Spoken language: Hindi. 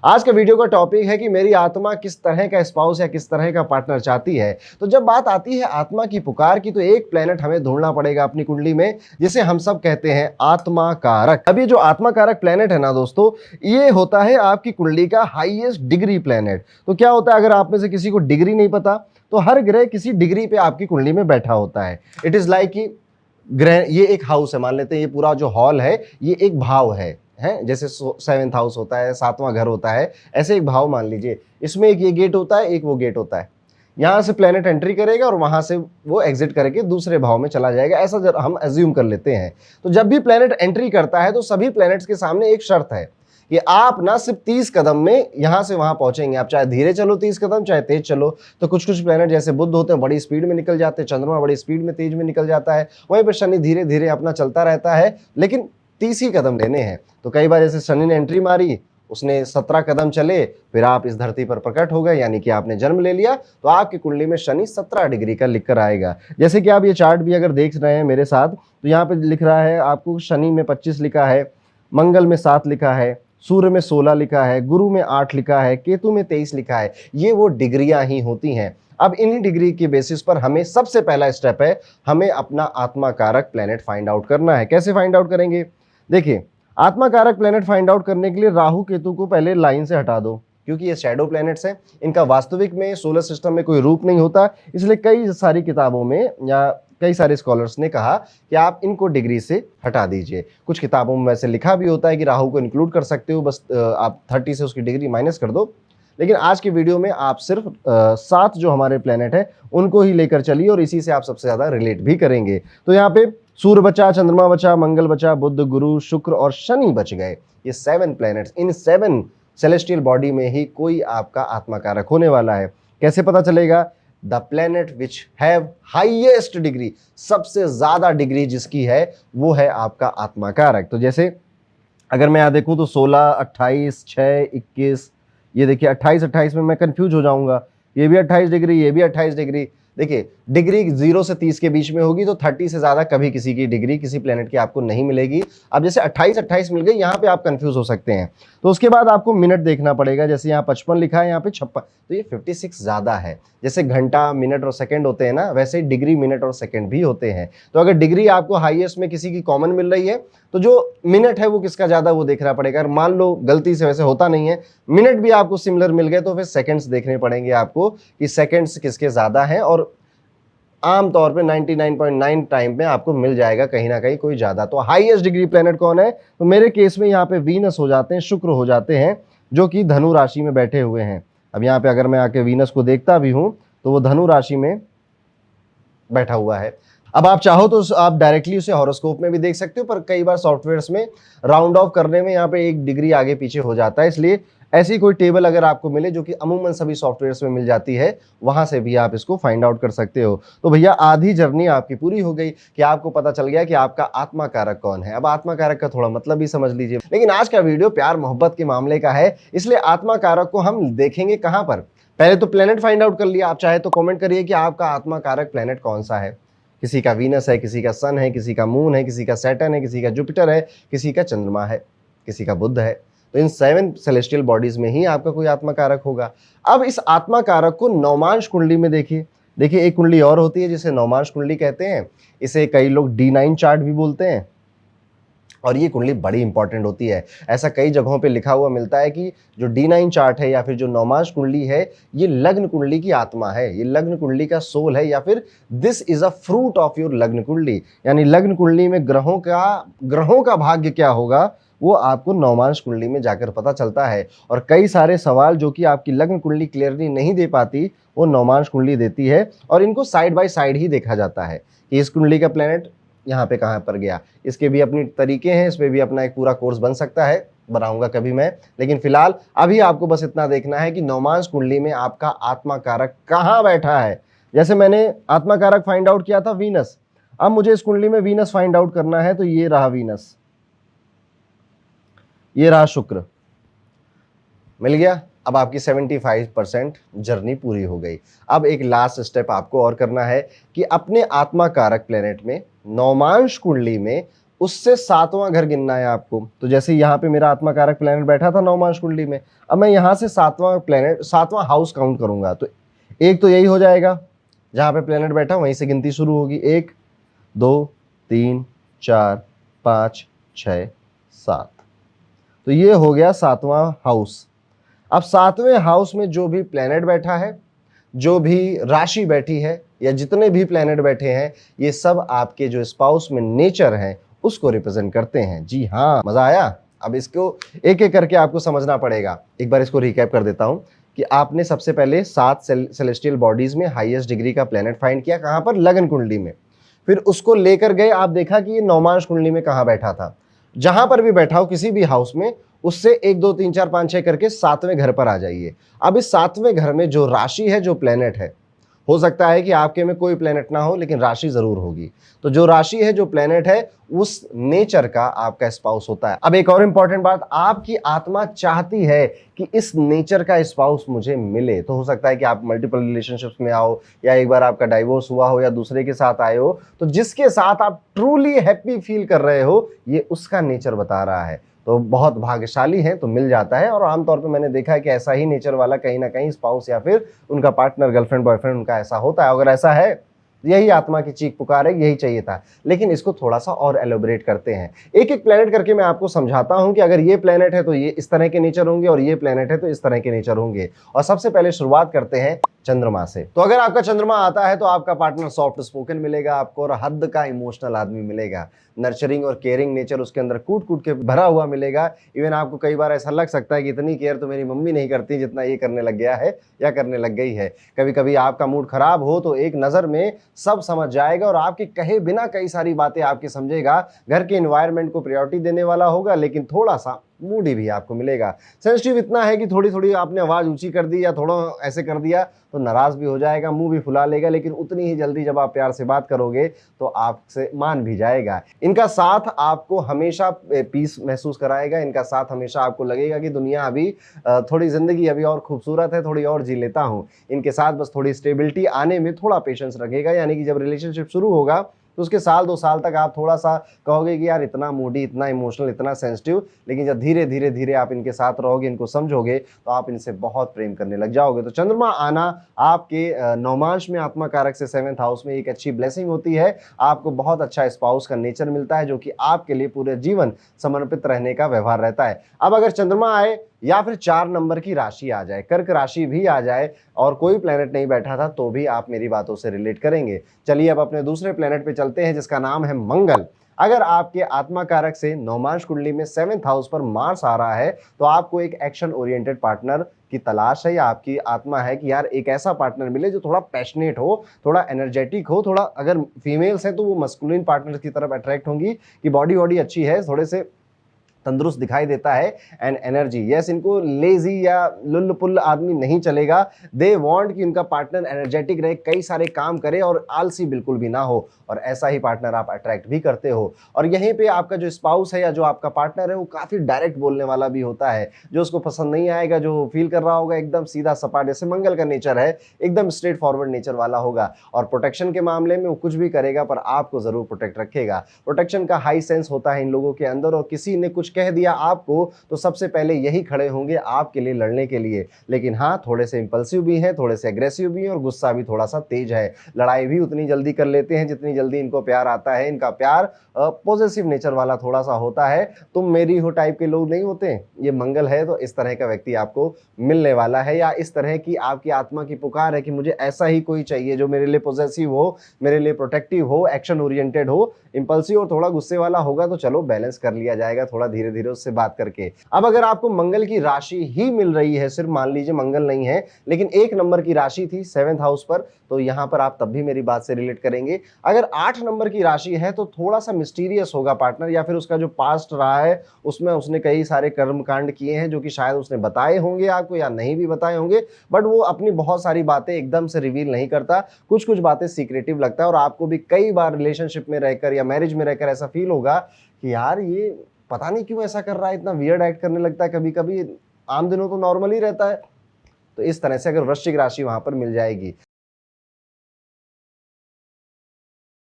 आज का वीडियो का टॉपिक है कि मेरी आत्मा किस तरह का स्पाउस या किस तरह का पार्टनर चाहती है। तो जब बात आती है आत्मा की पुकार की, तो एक प्लेनेट हमें ढूंढना पड़ेगा अपनी कुंडली में, जिसे हम सब कहते हैं आत्मा कारक। अब ये जो आत्मा कारक प्लेनेट है ना दोस्तों, ये होता है आपकी कुंडली का हाईएस्ट डिग्री प्लेनेट। तो क्या होता है, अगर आप में से किसी को डिग्री नहीं पता, तो हर ग्रह किसी डिग्री पे आपकी कुंडली में बैठा होता है। इट इज लाइक कि ग्रह, ये एक हाउस है, मान लेते हैं ये पूरा जो हॉल है ये एक भाव है जैसे 7th हाउस होता है, 7वां घर होता है, ऐसे एक भाव मान लीजिए। इसमें एक ये गेट होता है, एक वो गेट होता है। यहां से प्लेनेट एंट्री करेगा और वहां से वो एग्जिट करके दूसरे भाव में चला जाएगा, ऐसा हम एज्यूम कर लेते हैं। तो जब भी प्लेनेट एंट्री करता है तो सभी प्लेनेट्स के सामने एक शर्त है कि आप ना सिर्फ 30 कदम में यहां से वहां पहुंचेंगे। आप चाहे धीरे चलो 30 कदम, चाहे तेज चलो। तो कुछ कुछ प्लेनेट जैसे बुध होते हैं बड़ी स्पीड में निकल जाते हैं, चंद्रमा बड़ी स्पीड में तेज में निकल जाता है, वहीं पर शनि धीरे धीरे अपना चलता रहता है, लेकिन 30 ही कदम लेने हैं। तो कई बार जैसे शनि ने एंट्री मारी, उसने 17 कदम चले, फिर आप इस धरती पर प्रकट हो गए, यानी कि आपने जन्म ले लिया। तो आपकी कुंडली में शनि 17 डिग्री का लिख कर आएगा। जैसे कि आप ये चार्ट भी अगर देख रहे हैं मेरे साथ, तो यहाँ पे लिख रहा है आपको शनि में 25 लिखा है, मंगल में 7 लिखा है, सूर्य में 16 लिखा है, गुरु में 8 लिखा है, केतु में 23 लिखा है। ये वो डिग्रियां ही होती हैं। अब इन्हीं डिग्री के बेसिस पर हमें सबसे पहला स्टेप है, हमें अपना आत्मा कारक प्लेनेट फाइंड आउट करना है। कैसे फाइंड आउट करेंगे? देखिए, आत्मा कारक प्लेनेट फाइंड आउट करने के लिए राहु केतु को पहले लाइन से हटा दो, क्योंकि ये शैडो प्लैनेट्स हैं। इनका वास्तविक में सोलर सिस्टम में कोई रूप नहीं होता। इसलिए कई सारी किताबों में या कई सारे स्कॉलर्स ने कहा कि आप इनको डिग्री से हटा दीजिए। कुछ किताबों में वैसे लिखा भी होता है कि राहु को इंक्लूड कर सकते हो, बस आप 30 से उसकी डिग्री माइनस कर दो। लेकिन आज की वीडियो में आप सिर्फ 7 जो हमारे प्लेनेट है उनको ही लेकर चलिए, और इसी से आप सबसे ज्यादा रिलेट भी करेंगे। तो यहाँ पे सूर्य बचा, चंद्रमा बचा, मंगल बचा, बुध, गुरु, शुक्र और शनि बच गए। ये 7 प्लैनेट्स, इन 7 सेलेस्टियल बॉडी में ही कोई आपका आत्मा कारक होने वाला है। कैसे पता चलेगा? The planet which have highest degree, सबसे ज्यादा डिग्री जिसकी है वो है आपका आत्मा कारक। तो जैसे अगर मैं यहाँ देखूं तो 16, 28, 6, 21, ये देखिए 28 में मैं कंफ्यूज हो जाऊंगा। ये भी 28 डिग्री, ये भी 28 डिग्री। देखिए, डिग्री 0 से 30 के बीच में होगी, तो 30 से ज्यादा कभी किसी की डिग्री किसी प्लेनेट की आपको नहीं मिलेगी। अब जैसे 28 मिल गई, यहाँ पे आप कंफ्यूज हो सकते हैं। तो उसके बाद आपको मिनट देखना पड़ेगा। जैसे यहाँ 55 लिखा है, यहाँ पे 56, तो ये 56 ज्यादा है। जैसे घंटा, मिनट और सेकंड होते हैं ना, वैसे ही डिग्री, मिनट और सेकंड भी होते हैं। तो अगर डिग्री आपको हाईएस्ट में किसी की कॉमन मिल रही है, तो जो मिनट है वो किसका ज्यादा वो देखना पड़ेगा। अगर मान लो गलती से, वैसे होता नहीं है, मिनट भी आपको सिमिलर मिल गए, तो फिर सेकंड्स देखने पड़ेंगे आपको कि सेकंड्स किसके ज्यादा हैं। और आमतौर पे 99.9 टाइम में आपको मिल जाएगा कहीं ना कहीं कोई ज्यादा। तो हाईएस्ट डिग्री प्लेनेट कौन है? तो मेरे केस में यहाँ पे वीनस हो जाते हैं, शुक्र हो जाते हैं, जो कि धनु राशि में बैठे हुए हैं। अब यहाँ पे अगर मैं आके वीनस को देखता भी हूं तो वो धनु राशि में बैठा हुआ है। अब आप चाहो तो आप डायरेक्टली उसे हॉरोस्कोप में भी देख सकते हो, पर कई बार सॉफ्टवेयर्स में राउंड ऑफ करने में यहाँ पे 1 डिग्री आगे पीछे हो जाता है। इसलिए ऐसी कोई टेबल अगर आपको मिले, जो कि अमूमन सभी सॉफ्टवेयर्स में मिल जाती है, वहां से भी आप इसको फाइंड आउट कर सकते हो। तो भैया आधी जर्नी आपकी पूरी हो गई कि आपको पता चल गया कि आपका आत्मा कारक कौन है। अब आत्मा कारक का थोड़ा मतलब भी समझ लीजिए। लेकिन आज का वीडियो प्यार मोहब्बत के मामले का है, इसलिए आत्मा कारक को हम देखेंगे कहां पर। पहले तो प्लेनेट फाइंड आउट कर लिया। आप चाहे तो कॉमेंट करिए कि आपका आत्मा कारक प्लेनेट कौन सा है। किसी का वीनस है, किसी का सन है, किसी का मून है, किसी का सैटर्न है, किसी का जुपिटर है, किसी का चंद्रमा है, किसी का बुध है। तो इन 7 सेलेस्टियल बॉडीज में ही आपका कोई आत्मा कारक होगा। अब इस आत्मा कारक को नवमांश कुंडली में देखिए। एक कुंडली और होती है जिसे नवमांश कुंडली कहते हैं। इसे कई लोग D9 चार्ट भी बोलते हैं, और ये कुंडली बड़ी इंपॉर्टेंट होती है। ऐसा कई जगहों पे लिखा हुआ मिलता है कि जो D9 चार्ट है या फिर जो नवमांश कुंडली है, ये लग्न कुंडली की आत्मा है, ये लग्न कुंडली का सोल है, या फिर this is a fruit of your लग्न कुंडली। यानी लग्न कुंडली में ग्रहों का भाग्य क्या होगा, वो आपको नवमांश कुंडली में जाकर पता चलता है। और कई सारे सवाल जो कि आपकी लग्न कुंडली क्लियरली नहीं दे पाती, वो नवमांश कुंडली देती है। और इनको साइड बाय साइड ही देखा जाता है कि इस कुंडली का प्लेनेट यहाँ पे कहाँ पर गया। इसके भी अपनी तरीके हैं, इस पे भी अपना एक पूरा कोर्स बन सकता है, बनाऊंगा कभी मैं। लेकिन फिलहाल अभी आपको बस इतना देखना है कि नवमांश कुंडली में आपका आत्मा कारक कहाँ बैठा है। जैसे मैंने आत्मा कारक फाइंड आउट किया था वीनस, अब मुझे इस कुंडली में वीनस फाइंड आउट करना है। तो ये रहा वीनस, ये रहा शुक्र, मिल गया। अब आपकी 75% जर्नी पूरी हो गई। अब एक लास्ट स्टेप आपको और करना है कि अपने आत्मा कारक प्लेनेट में नवमांश कुंडली में उससे 7वां घर गिनना है आपको। तो जैसे यहाँ पे मेरा आत्मा कारक प्लेनेट बैठा था नवमांश कुंडली में, अब मैं यहाँ से 7वां प्लेनेट 7वां हाउस काउंट करूंगा। तो एक तो यही हो जाएगा, जहाँ पे प्लेनेट बैठा वहीं से गिनती शुरू होगी। 1 2 3 4 5 6 7। तो ये हो गया 7वां हाउस। अब 7वें हाउस में जो भी प्लेनेट बैठा है, जो भी राशि बैठी है, या जितने भी प्लेनेट बैठे हैं, ये सब आपके जो स्पाउस में नेचर है उसको रिप्रेजेंट करते हैं। जी हाँ, मजा आया। अब इसको एक एक करके आपको समझना पड़ेगा। एक बार इसको रिकैप कर देता हूं कि आपने सबसे पहले 7 सेलेस्टियल बॉडीज में हाईएस्ट डिग्री का प्लेनेट फाइंड किया, कहां पर? लगन कुंडली में। फिर उसको लेकर गए, आप देखा कि ये नवमांश कुंडली में कहां बैठा था। जहां पर भी बैठा हो किसी भी हाउस में, उससे 1 2 3 4 5 6 करके 7वें घर पर आ जाइए। अब इस 7वें घर में जो राशि है, जो प्लेनेट है, हो सकता है कि आपके में कोई प्लेनेट ना हो लेकिन राशि जरूर होगी। तो जो राशि है, जो प्लेनेट है, उस नेचर का आपका स्पाउस होता है। अब एक और इंपॉर्टेंट बात, आपकी आत्मा चाहती है कि इस नेचर का स्पाउस मुझे मिले। तो हो सकता है कि आप मल्टीपल रिलेशनशिप्स में आओ, या एक बार आपका डाइवोर्स हुआ हो, या दूसरे के साथ आए हो, तो जिसके साथ आप ट्रूली हैप्पी फील कर रहे हो, ये उसका नेचर बता रहा है। तो बहुत भाग्यशाली हैं तो मिल जाता है। और आमतौर पे मैंने देखा है कि ऐसा ही नेचर वाला कहीं ना कहीं स्पाउस या फिर उनका पार्टनर, गर्लफ्रेंड, बॉयफ्रेंड उनका ऐसा होता है। अगर ऐसा है, यही आत्मा की चीख पुकार है, यही चाहिए था। लेकिन इसको थोड़ा सा और एलोबरेट करते हैं, एक एक प्लेनेट करके मैं आपको समझाता हूं कि अगर ये प्लेनेट है तो ये इस तरह के नेचर होंगे, और ये प्लेनेट है तो इस तरह के नेचर होंगे। और सबसे पहले शुरुआत करते हैं चंद्रमा से। तो अगर आपका चंद्रमा आता है तो आपका पार्टनर सॉफ्ट स्पोकन मिलेगा आपको, और हद का इमोशनल आदमी मिलेगा। नर्चरिंग और केयरिंग नेचर उसके अंदर कूट कूट के भरा हुआ मिलेगा। इवन आपको कई बार ऐसा लग सकता है कि इतनी केयर तो मेरी मम्मी नहीं करती जितना ये करने लग गया है या करने लग गई है। कभी कभी आपका मूड खराब हो तो एक नज़र में सब समझ जाएगा, और आपके कहे बिना कई सारी बातें आपकी समझेगा। घर के इन्वायरमेंट को प्रायोरिटी देने वाला होगा, लेकिन थोड़ा सा मूडी भी आपको मिलेगा। सेंसिटिव इतना है कि थोड़ी थोड़ी आपने आवाज़ ऊंची कर दी या थोड़ा ऐसे कर दिया तो नाराज़ भी हो जाएगा, मुंह भी फुला लेगा। लेकिन उतनी ही जल्दी जब आप प्यार से बात करोगे तो आपसे मान भी जाएगा। इनका साथ आपको हमेशा पीस महसूस कराएगा। इनका साथ हमेशा आपको लगेगा कि दुनिया अभी थोड़ी ज़िंदगी अभी और खूबसूरत है, थोड़ी और जी लेता हूँ। इनके साथ बस थोड़ी स्टेबिलिटी आने में थोड़ा पेशेंस रखेगा। यानी कि जब रिलेशनशिप शुरू होगा तो उसके साल 2 साल तक आप थोड़ा सा कहोगे कि यार इतना मूडी, इतना इमोशनल, इतना सेंसिटिव। लेकिन जब धीरे धीरे धीरे आप इनके साथ रहोगे, इनको समझोगे, तो आप इनसे बहुत प्रेम करने लग जाओगे। तो चंद्रमा आना आपके नवमांश में आत्मा कारक से 7th हाउस में एक अच्छी ब्लेसिंग होती है। आपको बहुत अच्छा स्पाउस का नेचर मिलता है, जो कि आपके लिए पूरे जीवन समर्पित रहने का व्यवहार रहता है। अब अगर चंद्रमा आए या फिर 4 नंबर की राशि आ जाए, कर्क राशि भी आ जाए, और कोई प्लेनेट नहीं बैठा था, तो भी आप मेरी बातों से रिलेट करेंगे। चलिए अब अपने दूसरे प्लेनेट पे चलते हैं, जिसका नाम है मंगल। अगर आपके आत्मा कारक से नवमांश कुंडली में 7th हाउस पर मार्स आ रहा है, तो आपको एक एक्शन ओरिएंटेड पार्टनर की तलाश है, या आपकी आत्मा है कि यार एक ऐसा पार्टनर मिले जो थोड़ा पैशनेट हो, थोड़ा एनर्जेटिक हो, थोड़ा, अगर फीमेल्स हैं तो वो मस्कुलिन पार्टनर की तरफ अट्रैक्ट होंगी कि बॉडी वॉडी अच्छी है, थोड़े से तंदुरुस्त दिखाई देता है, एंड एनर्जी। यस, इनको लेजी या लुल्ल पुल्ल आदमी नहीं चलेगा। दे वांट कि उनका पार्टनर एनर्जेटिक रहे, कई सारे काम करे, और आलसी बिल्कुल भी ना हो। और ऐसा ही पार्टनर आप अट्रैक्ट भी करते हो। और यहीं पे आपका जो स्पाउस है या जो आपका पार्टनर है, वो काफी डायरेक्ट बोलने वाला भी होता है। जो उसको पसंद नहीं आएगा, जो फील कर रहा होगा, एकदम सीधा सपाट, जैसे मंगल का नेचर है, एकदम स्ट्रेट फॉरवर्ड नेचर वाला होगा। और प्रोटेक्शन के मामले में वो कुछ भी करेगा, पर आपको जरूर प्रोटेक्ट रखेगा। प्रोटेक्शन का हाई सेंस होता है इन लोगों के अंदर, और किसी ने कुछ कह दिया आपको तो सबसे पहले यही खड़े होंगे आपके लिए लड़ने के लिए। लेकिन हाँ, थोड़े से इंपल्सिव भी हैं, थोड़े से एग्रेसिव भी हैं, और गुस्सा भी थोड़ा सा तेज है। लड़ाई भी उतनी जल्दी कर लेते हैं जितनी जल्दी इनको प्यार आता है। इनका प्यार पॉजिटिव नेचर वाला थोड़ा सा होता है। तुम मेरी हो टाइप के लोग नहीं होते। ये मंगल है तो इस तरह का व्यक्ति आपको मिलने वाला है, या इस तरह की आपकी आत्मा की पुकार है कि मुझे ऐसा ही कोई चाहिए जो मेरे लिए पॉजिटिव हो, मेरे लिए प्रोटेक्टिव हो, एक्शन ओरिएंटेड हो। इंपल्सिव और थोड़ा गुस्से वाला होगा तो चलो बैलेंस कर लिया जाएगा थोड़ा धीरे धीरे उससे बात करके। अब अगर आपको मंगल की राशि ही मिल रही है, सिर्फ मान लीजिए मंगल नहीं है लेकिन 1 नंबर की राशि थी 7th हाउस पर, तो यहां पर आप तब भी मेरी बात से रिलेट करेंगे। अगर 8 नंबर की राशि है तो थोड़ा सा मिस्टीरियस होगा पार्टनर, या फिर उसका जो पास्ट रहा है उसमें उसने कई सारे कर्म कांड किए हैं जो कि शायद उसने बताए होंगे आपको या नहीं भी बताए होंगे, बट वो अपनी बहुत सारी बातें एकदम से रिवील नहीं करता। कुछ कुछ बातें सीक्रेटिव लगता है। और आपको भी कई बार रिलेशनशिप में रहकर या मैरिज में रहकर ऐसा फील होगा कि यार ये पता नहीं क्यों ऐसा कर रहा है, इतना वियर्ड एक्ट करने लगता है कभी कभी, आम दिनों तो नॉर्मल ही रहता है। तो इस तरह से अगर वृश्चिक राशि वहां पर मिल जाएगी।